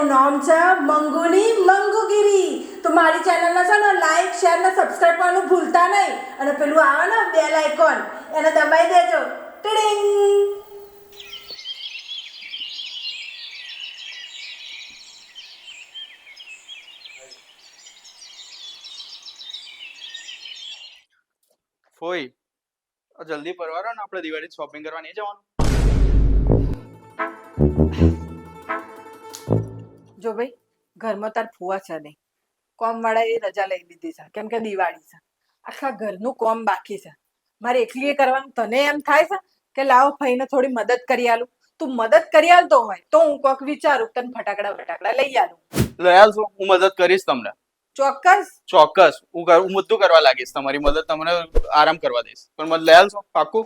એનું નામ છે મંગુની મંગુગીરી. તો મારી ચેનલને છે ને લાઈક શેર ને સબસ્ક્રાઇબ કરવાનું ભૂલતા નહીં. અને પેલું આવે ને બેલ આઇકોન એને દબાઈ દેજો. ટીડિંગ. ફોઈ જલ્દી પરવારો ને આપણે દિવાળી શોપિંગ કરવા નહીં જવાનું. જો ભાઈ ઘરમાં તાર ફુવા છે નહીં, કોમ વાળા એ રજા લઈ લીધી છે કેમ કે દિવાળી છે. આખા ઘરનું કોમ બાકી છે, મારે એકલીએ કરવાનું. તને એમ થાય છે કે લાવો ભાઈને થોડી મદદ કરી આલું. તું મદદ કરી આલતો હોય તો હું કોક વિચારું તને ફટાકડા લઈ આલું. લઈ આવશો, હું મદદ કરીશ તમને. ચોક્કસ. ચોક્કસ હું બધું કરવા લાગીશ. તમારી મદદ તમને આરામ કરવા દઈશ, પણ મને લઈ આવશો પાક્કું?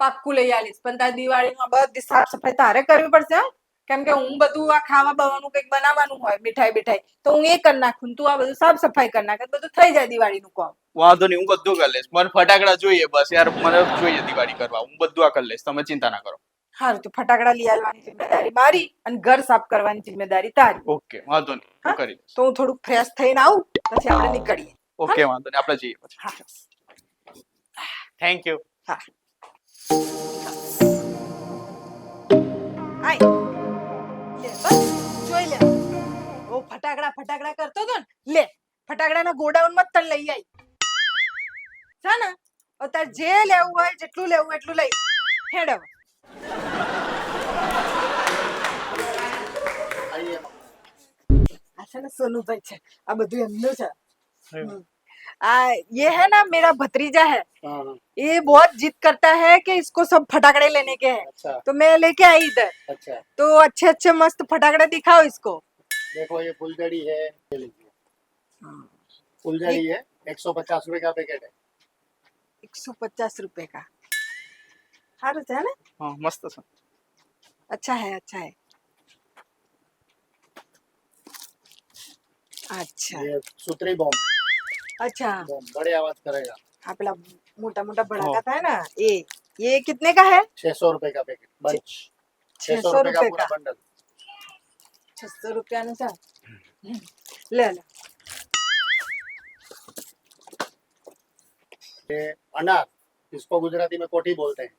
પાક્કું લઈ આલીશ, પણ તાર દિવાળીમાં બધી સાફ સફાઈ તારે કરવી પડશે હો. કેમ કે હું બધું આ ખાવા બાવાનું કંઈક બનાવવાનું હોય, મીઠાઈ તો હું એ કરી નાખું, તું આ બધું સાફ સફાઈ કરી નાખ, બધું થઈ જાય દિવાળીનું કામ. વાંધો નહીં, હું બધું કરી લઈશ. મને ફટાકડા જોઈએ બસ યાર, મને જોઈએ દિવાળી કરવા. હું બધું આ કરી લઈશ, તમે ચિંતા ના કરો. હારું, તો ફટાકડા લઈ આવવાની જિમ્મેદારી મારી અને ઘર સાફ કરવાની જિમ્મેદારી તારી. ઓકે વાંધો નહીં, હું કરી લઈશ. તો હું થોડુંક ફ્રેશ થઈને આવું પછી આપણે નીકળીએ. ઓકે વાંધો નહીં, આપણે જઈએ પછી. હા થેન્ક યુ. હા આય લે બસ જોઈ લે. ઓ ફટાકડા કરતો તો ને, લે ફટાકડાના ગોડાઉનમાં તને લઈ આવી છે ને. તાર જે લેવું હોય જેટલું લેવું એટલું લઈ હેડ હવે. अच्छा ना सोनू भाई है, अब બધું એમનું છે. ये है ना मेरा भतीजा है, ये बहुत जिद करता है कि इसको सब फटाकड़े लेने के हैं. अच्छा. तो मैं लेके आई इधर. अच्छा. तो अच्छे मस्त फटाकड़े दिखाओ इसको. देखो ये फुलझड़ी है, ये लीजिए. फुलझड़ी है 150 रुपए का पैकेट है. 150 रुपए का. साરું છે ને? હા મસ્ત છે. अच्छा है. अच्छा. ये सूत्री बॉम्ब. अच्छा. बड़े आवाज करेगा. हाँ पेला मोटा भड़ाका था ना, ये कितने का है? 600 रुपए का पैकेट बंच. 600 रुपए का पूरा बंडल. 600 रुपया નું છે. ले ये अनार, इसको गुजराती में कोठी बोलते हैं.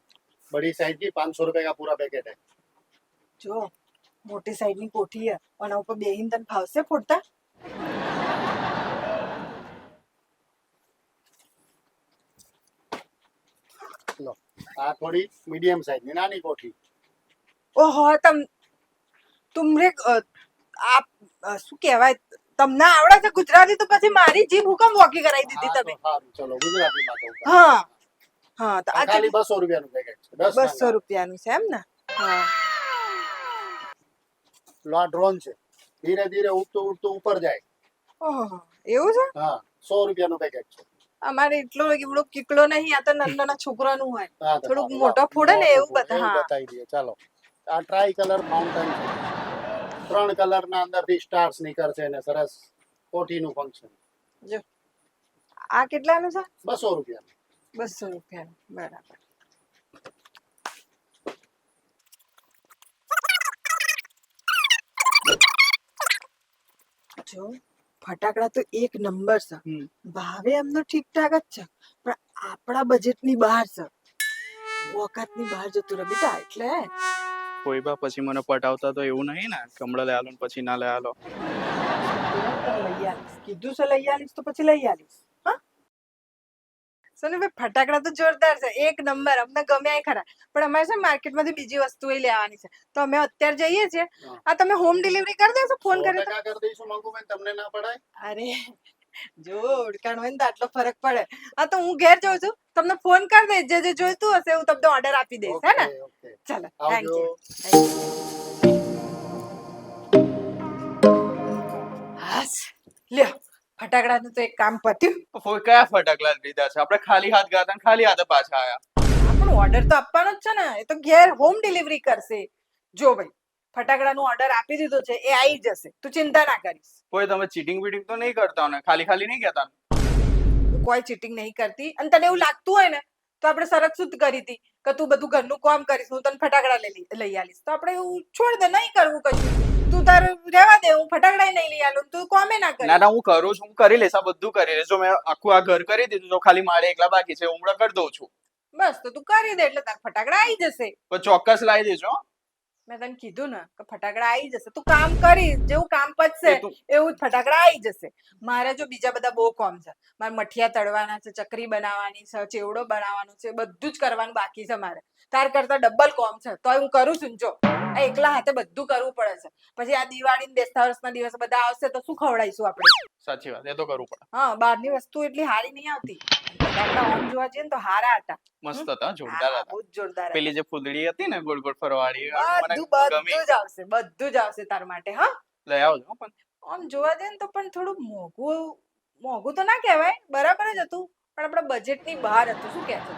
बड़ी साइज की 500 रुपए का पूरा पैकेट है. જો મોટી સાઈડ ની કોઠી છે અને ઉપર બેહીન તને ફાવશે ફોડતા? लो आ थोड़ी मीडियम साइज ની નાની કોઠી. ઓહો તુમરે આપ શું કહેવાય, તમને આવડે છે ગુજરાતી તો પછી મારી જીભ હુકમ વોકી કરાવી દીધી તમે. સારું ચલો ગુજરાતીમાં કહું. હા તો આ ખાલી 200 રૂપિયાનું પેકેટ છે. 200 રૂપિયાનું છે એમ ને? હા. લો આ ડ્રોન છે, ધીરે ધીરે ઉડતું ઉપર જાય. ઓહો એવું છે? હા 100 રૂપિયાનું પેકેટ છે. અમારે એટલો એવડો કીકડો નહીં, આ તો નાના છોકરાનું હોય. હા, થોડુંક મોટો ફોડે ને એવું એવું બતાવી દઈએ. ચાલો આ ટ્રાય કલર ફાઉન્ટેન છે, 3 કલરના અંદરથી સ્ટાર્સ નીકળશે ને સરસ કોઠીનું ફંક્શન. જો આ કેટલાનું છે? 200 રૂપિયાનું. 200 રૂપિયાનું, બરાબર. જો ફટાકડા તો એક નંબર છે, ભાવે એમનો ઠીકઠાક જ છે, પણ આપણા બજેટની બહાર છે, ઓકાતની બહાર જતું રહે બેટા. એટલે કોઈ બા પછી મને પટાવતા તો એવું નહીં ને કે હમણાં લઈ આલો ને પછી ના લઈ આલો. લઈ આલીશ કીધું છે, લઈ આલીશ તો પછી લઈ આલીશ. હા સોનીભાઈ ફટાકડા તો જોરદાર છે, એક નંબર, અમને ગમ્યા ખરા. પણ અમારે છે માર્કેટમાંથી બીજી વસ્તુ લેવાની છે, તો અમે અત્યારે જઈએ છીએ. આ તમે હોમ ડિલિવરી કરી દેશો? ફોન કરી દઈશું મંગુબેન, તમને ના પડાય. અરે જો ઓળખાણ હોય ને તો આટલો ફરક પડે. હા તો હું ઘેર જાઉં છું, તમને ફોન કરી દઈશ, જે જોઈતું હશે હું તમને ઓર્ડર આપી દઈશ. હે ને? ચાલો થેન્ક યુ. હાસ લ્યો ફટાકડાનું તો એક કામ પત્યું. કોઈ કયા ફટાકડા લીધા છે? આપણે ખાલી હાથ ગયા હતા, ખાલી હાથે પાછા આયા. પણ ઓર્ડર તો આપવાનો જ છે ને, એ તો ઘેર હોમ ડિલિવરી કરશે. જો ભાઈ ફટાકડાનો ઓર્ડર આપી દીધો છે, એ આવી જશે, તું ચિંતા ના કરીશ. કોઈ તમે ચીટિંગ બીટિંગ તો નહીં કરતા ને? ખાલી નહીં કહેતા? કોઈ ચીટિંગ નહીં કરતી, અને તને એવું લાગતું હોય ને તો આપણે શરત શુદ્ધ કરી હતી કે તું બધું ઘરનું કામ કરીશ, હું તને ફટાકડા લઈ આલીશ. તો આપણે એવું છોડ દે, નહીં કરવું કશું. તું તારું રહેવા દે, હું ફટાકડા નહીં લઈ આલું, તું કોમે ના કરે. ના ના હું કરું છું, હું કરી લઈશ, આ બધું કરી લઈશ. જો મેં આખું આ ઘર કરી દીધું તો ખાલી મારે એકલા બાકી છે, હું હમણાં કરી દઉં છું. બસ તો તું કરી દે એટલે તાર ફટાકડા આવી જશે. પણ ચોક્કસ લાવી દેજો હો. મેં તને કીધું ને કે ફટાકડા આવી જશે, તું કામ કરીશ, જેવું કામ પતશે એ તું- એવું જ ફટાકડા આવી જશે. મારે જો બીજા બધા બહુ કામ છે, મારે મઠિયા તળવાના છે, ચકરી બનાવવાની છે, ચેવડો બનાવવાનો છે, બધું જ કરવાનું બાકી છે મારે. તાર કરતા ડબલ કામ છે, તોય હું કરું છું ને. જો આ એકલા હાથે બધું કરવું પડે છે. પછી આ દિવાળી ને બેસતા વર્ષના દિવસે બધા આવશે તો શું ખવડાવીશું આપણે? સાચી વાત, એ તો કરવું પડે. હા, બહારની વસ્તુ એટલી હારી નહીં આવતી. ફટાકડા આમ જોવા જઈએ ને તો હારા હતા. મસ્ત હતા, જોરદાર હા, હતા. બહુ જ જોરદાર હતા. પેલી જે ફૂલડી હતી ને ગોળ ગોળ ફરવાળી, મને બધું ગમી. જ આવશે, બધું જ આવશે તાર માટે. હા, લઈ આવજો હો. પણ આમ જોવા જઈએ ને તો પણ થોડું મોંઘું તો ના કહેવાય, બરાબર જ હતું, પણ આપણા બજેટ ની બહાર હતું. શું કહે છે?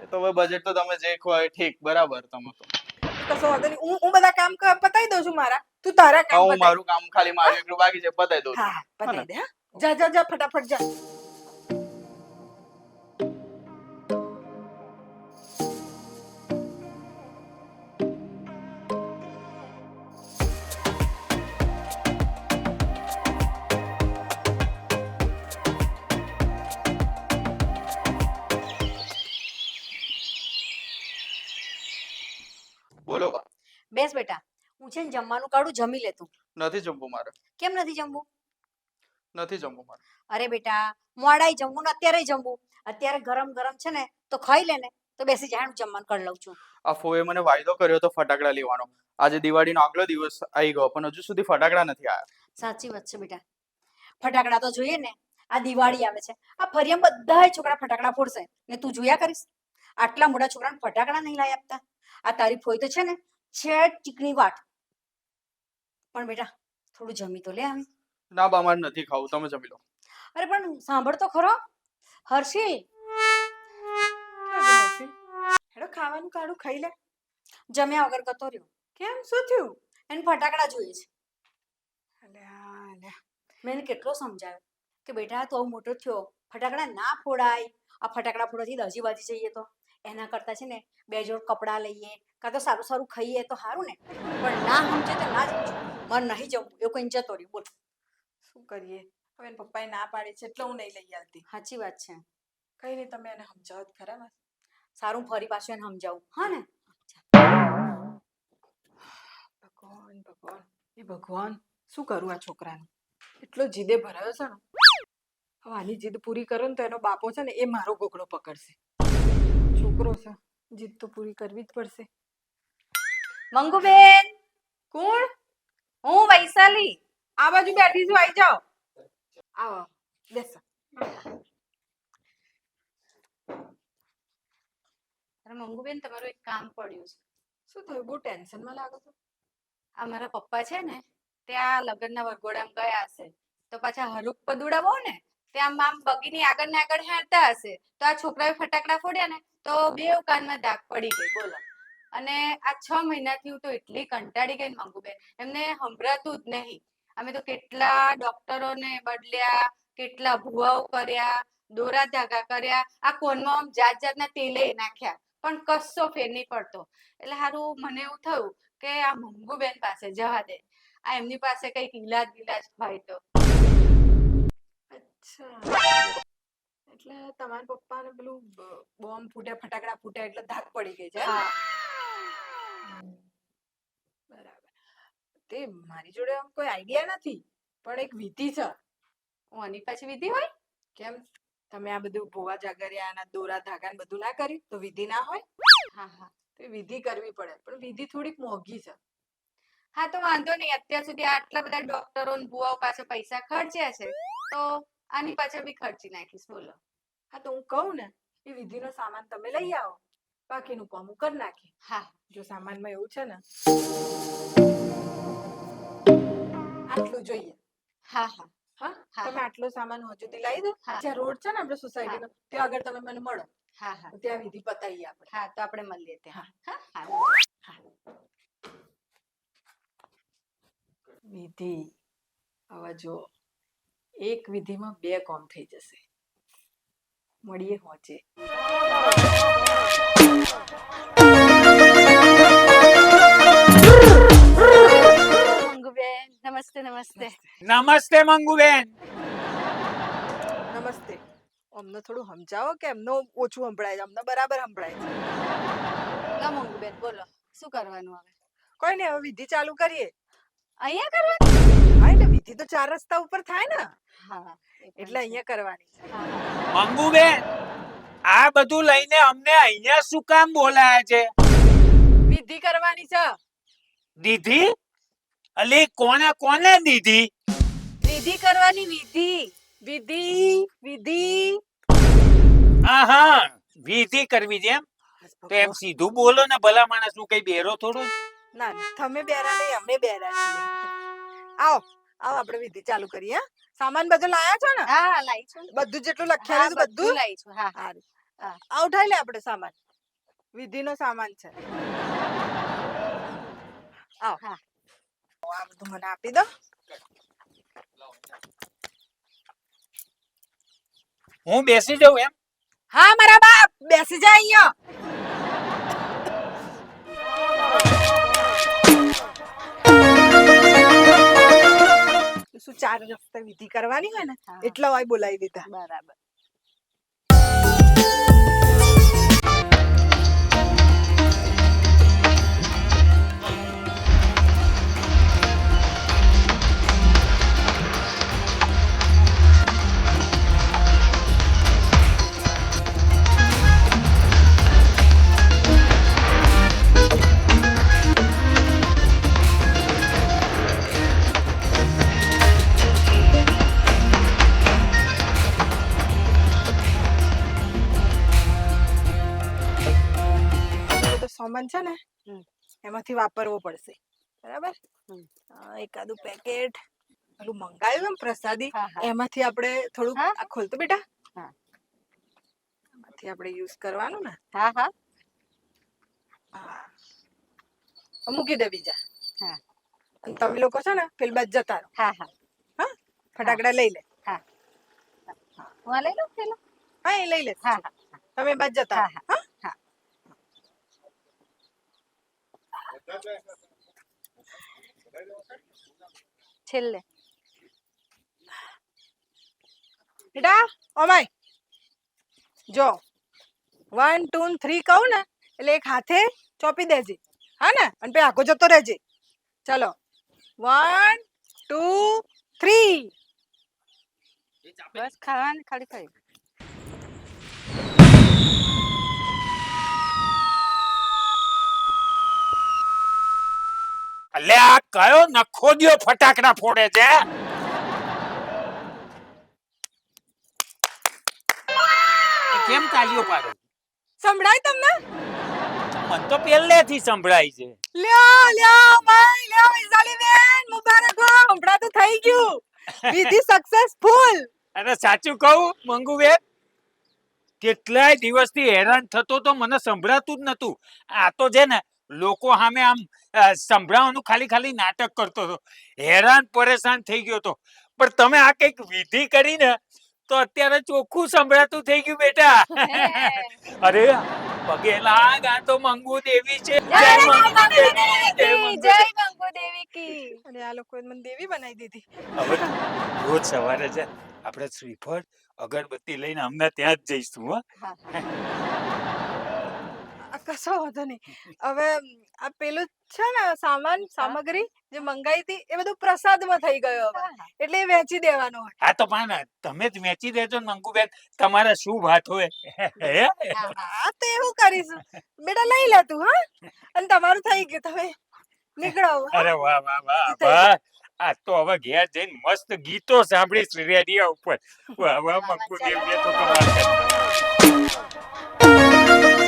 એ તો હવે બજેટ તો તમે જે કહો એ ઠીક, બરાબર. તમે તો કશો વાંધો નહીં, હું બધા કામ પતાઈ દઉં છું મારા, તું તારા હા, કામ હું પતાઈ. મારું કામ ખાલી મારું એકલું બાકી છે, પતાઈ દઉં છું. હા, પતાઈ દે. હા, જા જા જા, ફટાફટ જા. બોલો બા. બેસ બેટા, હું છે ને જમવાનું કાઢું, જમી લે તું. નથી જમવું મારે, કેમ નથી જમવું? નથી જમવું મારે. અરે બેટા, મોડાઈ જમવું ને અત્યારે જમવું? અત્યારે ગરમ ગરમ છે ને તો ખાઈ લે ને, તો બેસી જા, હું જમવાનું કરી લઉં છું. આ ફોએ મને વાયદો કર્યો તો ફટાકડા લેવાનો. આજે દિવાળીનો આગલો દિવસ આવી ગયો પણ હજુ સુધી ફટાકડા નથી આવ્યા. સાચી વાત છે બેટા, ફટાકડા તો જોઈએ ને. આ દિવાળી આવે છે, આ ફરિયામાં બધા છોકરા ફટાકડા ફોડશે ને તું જોયા કરીશ. આટલા મોટા છોકરાને ફટાકડા નહીં લાવી આપતા. આ તારી ફોઈ તો છે ને છેડ ચીકણી વાટ. પણ બેટા થોડું જમી તો લે આવી. ના બા, મારે નથી ખાવું, તમે જમી લો. અરે પણ સાંભળ તો ખરો હર્ષિલ, હેડો ખાવાનું કાઢું, ખાઈ લે. જમ્યા વગર ગતો રહ્યો. કેમ, શું થયું? એને ફટાકડા જોઈએ છે. અલ્યા, અલ્યા. મેં એને કેટલો સમજાવ્યો કે બેટા તું આવું મોટો થયો, ફટાકડા ના ફોડાય. આ ફટાકડા ફોડવાથી દજી બાજી જઈએ તો એના કરતા છે ને 2 જોડ કપડાં લઈએ, કાં તો સારું સારું ખાઈએ તો સારું ને. પણ ના સમજે તો ના જ સમજો. મન નહીં જમવું એવું કઈ જતો રહ્યું. બોલ શું કરીએ હવે? એના પપ્પાએ ના પાડી છે એટલે હું નહીં લઈ આવતી. સાચી વાત છે. કઈ નહીં, તમે એને સમજાવો જ ખરા. બસ સારું, ફરી પાછું એને સમજાવું. હા ને? ભગવાન ભગવાન, એ ભગવાન, શું કરું આ છોકરાનું? એટલો જીદે ભરાયો છે ને. હવે આની જીદ પૂરી કરો ને તો એનો બાપો છે ને એ મારો ગોગડો પકડશે. છોકરો છે, જીદ તો પૂરી કરવી જ પડશે. મંગુબેન, કોણ? હું વૈશાલી. આ બાજુ બેઠી છું, આવી જાઓ. આવો, બેસો. અરે મંગુબેન, તમારું એક કામ પડ્યું છે. શું થયું? બહુ ટેન્શનમાં લાગો છો. આ મારા પપ્પા છે ને ત્યાં લગ્નના વરઘોડામાં ગયા હશે, તો પાછા હરુક પદુડા બહુ ને ત્યાં આમ બગીની આગળ ને આગળ હેરતા હશે, તો આ છોકરાએ ફટાકડા ફોડ્યા ને તો 2 કાનમાં દાગ પડી ગઈ. બોલો. અને આ 6 મહિનાથી હું તો એટલી કંટાળી ગઈ ને મંગુબેન, એમને સંભળાતું જ નહીં. અમે તો કેટલા ડોક્ટરોને બદલ્યા, કેટલા ભુવાઓ કર્યા, દોરા ધાગા કર્યા, આ કોનમાં આમ જાત જાતના તેલે નાખ્યા, પણ કશો ફેર નહીં પડતો. એટલે હારું મને એવું થયું કે આ મંગુબેન પાસે જવા દે, આ એમની પાસે કઈક ઈલાજ હોય તો. અચ્છા, એટલે તમારા પપ્પાને પેલું બોમ્બ ફૂટ્યા, ફટાકડા ફૂટ્યા એટલે ધાક પડી ગઈ છે. હા. બરાબર. તે મારી જોડે આમ કોઈ આઈડિયા નથી, પણ એક વિધિ છે. આની પાછી વિધિ હોય? કેમ, તમે આ બધું ભોવા જાગરિયા અને દોરા ધાગા ને બધું ના કર્યું તો વિધિ ના હોય? હા હા તો વિધિ કરવી પડે, પણ વિધિ થોડીક મોંઘી છે. હા, તો વાંધો નહીં. અત્યાર સુધી આટલા બધા ડોક્ટરો ને ભુવાઓ પાસે પૈસા ખર્ચ્યા છે, તો આની પાછળ બી ખર્ચી નાખીશ. બોલો. હા, તો હું કહું ને એ વિધિનો સામાન તમે લઈ આવો, બાકીનું કામ હું કરી નાખી. હા, જો સામાનમાં એવું છે ને આટલું જોઈએ. હા હા હા, હા. તમે આટલો સામાન હજુથી લાવી દો. હા. જ્યાં રોડ છે ને આપણે સોસાયટીનો ત્યાં આગળ તમે મને મળો, હા હા ત્યાં વિધિ પતાવીએ આપણે. હા, તો આપણે મળીએ ત્યાં. હા હા. વિધિ હવે જો એક વિધિમાં 2 કામ થઈ જશે. મળીએ હોચે. નમસ્તે. નમસ્તે મંગુબેન. નમસ્તે. અમને થોડું સમજાવો કે એમનો ઓછું સંભળાય છે, અમને બરાબર સંભળાય છે. લો મંગુબેન બોલો શું કરવાનું હવે? કોઈ નહીં, હવે વિધિ ચાલુ કરીએ. અહીંયા કરવાનું? હા, એટલે વિધિ તો 4 રસ્તા ઉપર થાય ને, હા એ પણ એટલે છે. અહીંયા કરવાની છે. હા, હા. મંગુબેન, આ બધું લઈને અમને અહીંયા શું કામ બોલાયા છે? વિધિ કરવાની છે. દીધી? અલી કોને કોને દીધી? વિધિ કરવાની વિધિ. વિધિ વિધિ હા, વિધિ કરવી છે એમ? તો એમ સીધું બોલો ને, ભલા માણસ નું કઈ બેરો થોડો. ના ના, તમે બેરા નહીં, અમે બેરા છીએ. આવો આવો, આપણે વિધિ ચાલુ કરીએ. હા? સામાન બધો લાયા છો ને? હા હા લાઈ છું. બધું જેટલું હા લખ્યા છે બધું લાઈ છું. હા સારું. હા. આ ઉઠાઈ લે આપણે સામાન. વિધિનો સામાન છે. આવો હા. આ બધું મને આપી દો. હું બેસી જાઉં એમ? હા મારા બાપ, બેસી જા અહીંયા. શું 4 રસ્તે વિધિ કરવાની હોય ને, હા. એટલા વાય બોલાવી દીધા. બરાબર. તો સામાન છે ને, એમાંથી વાપરવો પડશે, બરાબર? એકાદું પેકેટ પેલું મંગાવ્યું એમ પ્રસાદી, હા, હા. એમાંથી આપણે થોડું હા. આ ખોલતો બેટા. હા. એમાંથી આપણે યુઝ કરવાનું ને. હા હા હા. મૂકી દે બીજા. હા. અને તમે લોકો છે ને પેલી બાજુ જતા રહો. હા હા. હા, ફટાકડા લઈ લે. હું આ લઈ લઉં પેલો? હા, એ લઈ લે. હા હા તમે એ બાજુ જતા હા, રહો. હા. હા. છેલ્લે. બેટા ઓમાય જો 1 2 ને 3 કહું ને એટલે એક હાથે ચોપી દેજે. હા ને, અને પછી આગો જતો રહેજે. ચલો 1 2 3. બસ ખાવાનું ખાલી ખાઈ. અલે આ કયો નખોદિયો ફટાકડા ફોડે છે? કેમ તાલીઓ પાડો? સંભળાય તમને? મન તો પહેલેથી સંભળાય છે. લ્યો લ્યો ભાઈ, લ્યો વૈશાલી બેન, મુબારક હો, હમણાં તો થઈ ગયું. વિધિ સક્સેસફુલ. અરે સાચું કહું મંગુબેન, કેટલાય દિવસથી હેરાન થતો તો, મને સંભળાતું જ નતું. આ તો છે ને લોકો સામે આમ સંભળાવાનું ખાલી ખાલી નાટક કરતો હતો. હેરાન પરેશાન થઈ ગયો તો, પણ તમે આ કઈક વિધિ કરીને તો અત્યારે ચોખ્ખું સંભળાતું થઈ ગયું બેટા. અરે પગે લાગ, આ તો મંગુ દેવી છે. જય મંગુ દેવી, જય મંગુ જય દેવી. મંગુ દેવી કી. અને આ લોકોએ મને દેવી બનાવી દીધી. હવે રોજ સવારે છે આપણે શ્રીફળ અગરબત્તી લઈને અમને ત્યાં જ જઈશું. હો હા આ કશો વાંધો નહીં. હવે આ પેલું છે ને સામાન સામગ્રી જે મંગાઈ હતી એ બધું પ્રસાદમાં થઈ ગયો હવે, હા. એટલે એ વેચી દેવાનો હોય. હા તો પણ તમે જ વેચી દેજો ને મંગુબેન, તમારે શું વાત હોય. હે? હા તો એવું કરીશું. બેટા લઈ લે તું. હા, અને તમારું થઈ ગયું, તમે નીકળો. હા? અરે વાહ વાહ વાહ થઈ ગયું. વાહ. આ તો હવે ઘેર જઈને મસ્ત ગીતો સાંભળીશ રેડિયો ઉપર. વાહ વાહ મંગુ દેવીએ તો કમાલ કરી.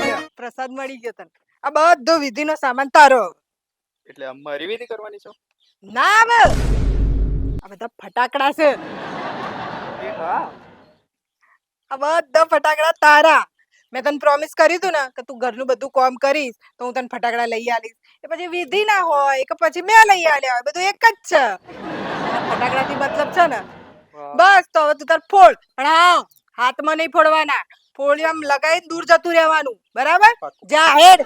લ્યો, પ્રસાદ મળી ગયો તને. આ બધો વિધિનો સામાન તારો. એટલે અમારી વિધિ કરવાની છે? ના આવે, આ બધા ફટાકડા છે. એ હા. આ બધા ફટાકડા તારા. મેં તને પ્રોમિસ કર્યું તું ને કે તું ઘરનું બધું કામ કરીશ તો હું તને ફટાકડા લઈ આલીશ. એ પછી વિધિ ના હોય કે પછી મેં લઈ આલ્યા હોય, બધું એક જ છે. અને ફટાકડાથી મતલબ છે ને. બસ તો હવે તું તાર ફોડ, પણ હા હાથમાં નહીં ફોડવાના. ફોડી આમ લગાવીને દૂર જતું રહેવાનું, બરાબર? જા હેડ.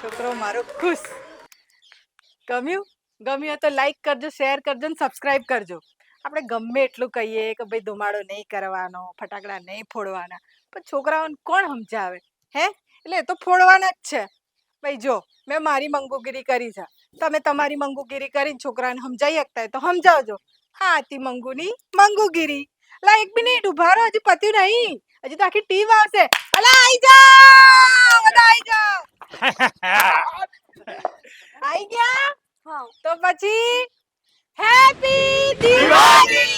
છોકરો મારો ખુશ. ગમ્યું? ગમ્યું હોય તો લાઈક કરજો, શેર કરજો ને સબસ્ક્રાઇબ કરજો. આપણે ગમે એટલું કહીએ કે ભાઈ ધુમાડો નહીં કરવાનો, ફટાકડા નહીં ફોડવાના, પણ છોકરાઓને કોણ સમજાવે? હે, એટલે એ તો ફોડવાના જ છે. ભાઈ જો, મેં મારી મંગુગીરી કરી છે, તમે તમારી મંગુગીરી કરીને છોકરાને સમજાઈ શકતા હોય તો સમજાવજો. હા, હતી મંગુની મંગુગીરી. લા, 1 મિનિટ ઉભા રહો, હજી પત્યું નહીં. હજી તો આખી ટીમ આવશે. અલા, આઈ જાઓ, બધા આઈ જાઓ. આઈ ગયા? તો પછી હેપી દિવાળી.